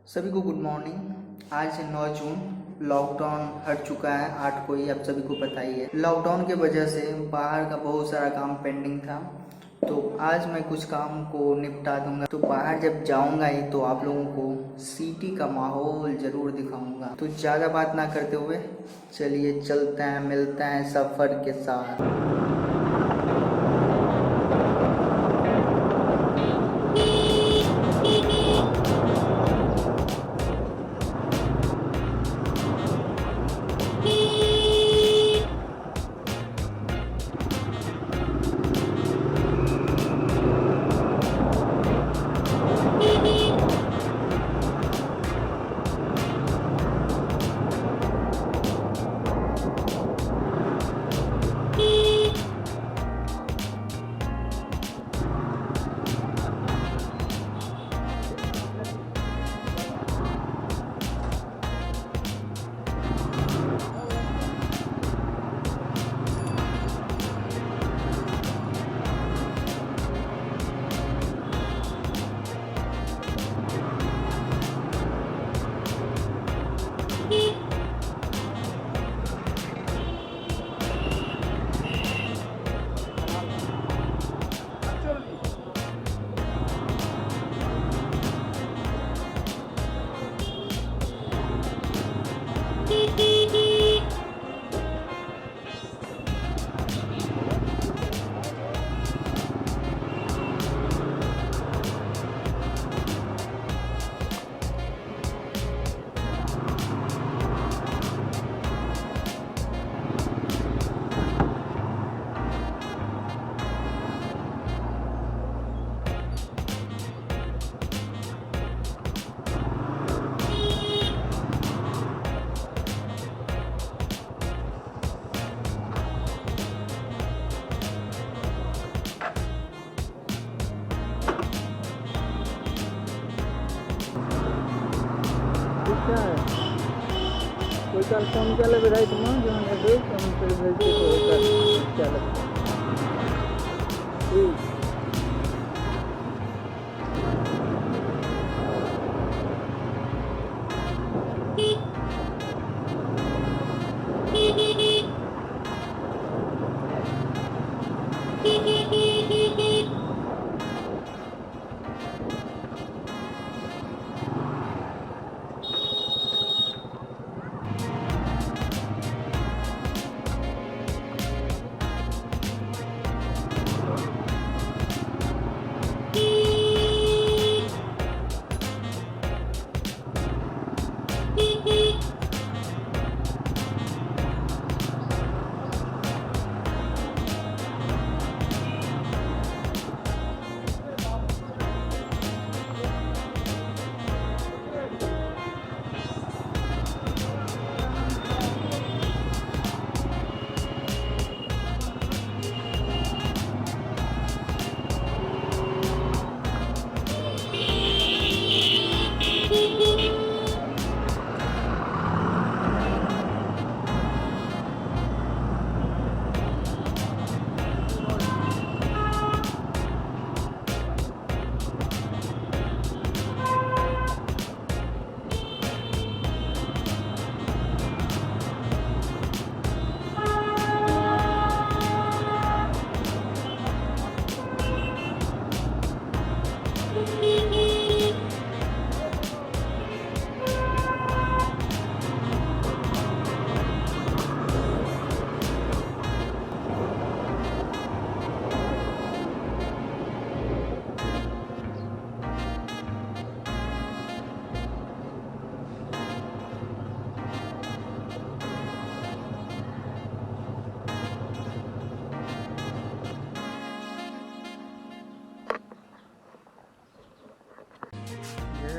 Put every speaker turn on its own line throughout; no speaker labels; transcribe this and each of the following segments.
सभी को good morning. आज 9 जून, लॉकडाउन हट चुका है 8 को ही, आप सभी को पता ही है। लॉकडाउन के वजह से बाहर का बहुत सारा काम पेंडिंग था, तो आज मैं कुछ काम को निपटा दूंगा। तो बाहर जब जाऊंगा ही तो आप लोगों को सिटी का माहौल ज़रूर दिखाऊंगा। तो ज़्यादा बात ना करते हुए चलिए चलते हैं, मिलते हैं सफ़र के साथ। कोई कल फोन चले रात में जो भेज चले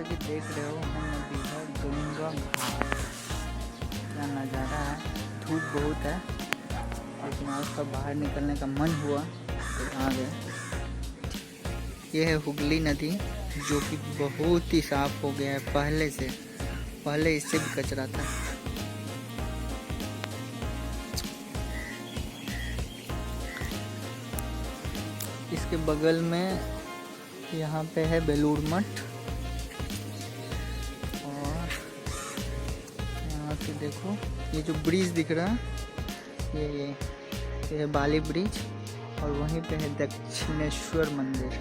कि देख रहे हो हम नदी है गंगा घाट। क्या नज़ारा है। धूप बहुत है लेकिन आज का बाहर निकलने का मन हुआ तो आ गए। ये है हुगली नदी जो कि बहुत ही साफ हो गया है पहले से। पहले इससे भी कचरा था। इसके बगल में यहाँ पे है बेलूर मठ। देखो ये जो ब्रिज दिख रहा है ये है बाली ब्रिज और वहीं पे है दक्षिणेश्वर मंदिर।